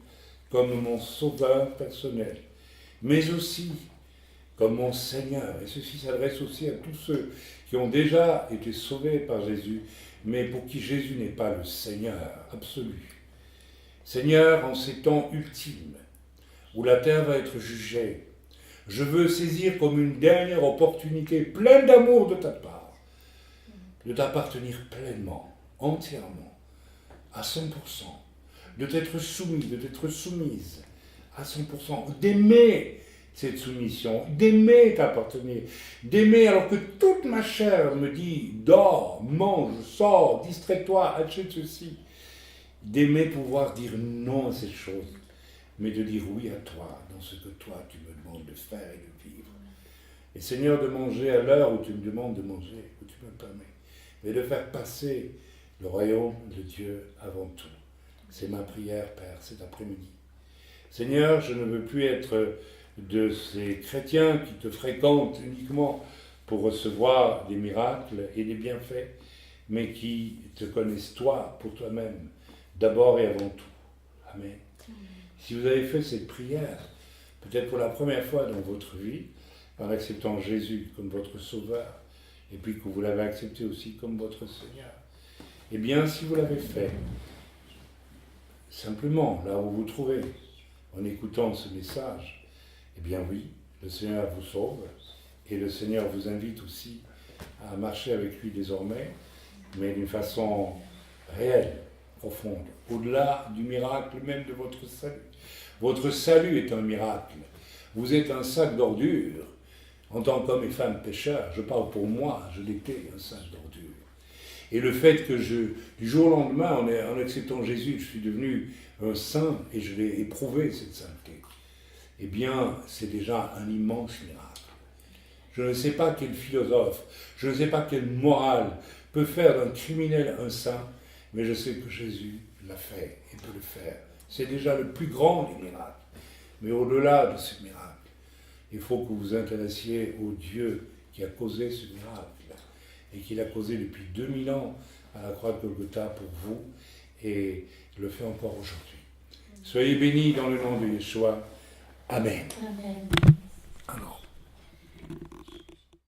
comme mon sauveur personnel, mais aussi comme mon Seigneur. Et ceci s'adresse aussi à tous ceux qui ont déjà été sauvés par Jésus, mais pour qui Jésus n'est pas le Seigneur absolu. Seigneur, en ces temps ultimes, où la terre va être jugée, je veux saisir comme une dernière opportunité pleine d'amour de ta part, de t'appartenir pleinement, entièrement, à 100%, de t'être soumis, de t'être soumise à 100%, d'aimer cette soumission, d'aimer t'appartenir, d'aimer alors que toute ma chair me dit « dors, mange, sors, distrais-toi, achète ceci », d'aimer pouvoir dire non à cette chose, mais de dire oui à toi dans ce que toi tu me demandes de faire et de vivre. Et Seigneur, de manger à l'heure où tu me demandes de manger, où tu me permets, mais de faire passer le royaume de Dieu avant tout. C'est ma prière, Père, cet après-midi. Seigneur, je ne veux plus être de ces chrétiens qui te fréquentent uniquement pour recevoir des miracles et des bienfaits, mais qui te connaissent toi, pour toi-même, d'abord et avant tout. Amen. Si vous avez fait cette prière, peut-être pour la première fois dans votre vie, en acceptant Jésus comme votre sauveur, et puis que vous l'avez accepté aussi comme votre Seigneur, eh bien, si vous l'avez fait, simplement, là où vous vous trouvez, en écoutant ce message, eh bien oui, le Seigneur vous sauve, et le Seigneur vous invite aussi à marcher avec lui désormais, mais d'une façon réelle, profonde, au-delà du miracle même de votre salut. Votre salut est un miracle. Vous êtes un sac d'ordures, en tant qu'homme et femme pécheurs. Je parle pour moi, je l'étais un sac d'ordures. Et le fait que du jour au lendemain, en acceptant Jésus, je suis devenu un saint et je l'ai éprouvé, cette sainteté, eh bien, c'est déjà un immense miracle. Je ne sais pas quel philosophe, je ne sais pas quelle morale peut faire d'un criminel un saint, mais je sais que Jésus l'a fait et peut le faire. C'est déjà le plus grand des miracles. Mais au-delà de ce miracle, il faut que vous vous intéressiez au Dieu qui a causé ce miracle et qui l'a causé depuis 2000 ans à la croix de Golgotha pour vous et le fait encore aujourd'hui. Soyez bénis dans le nom de Yeshua. Amen. Amen.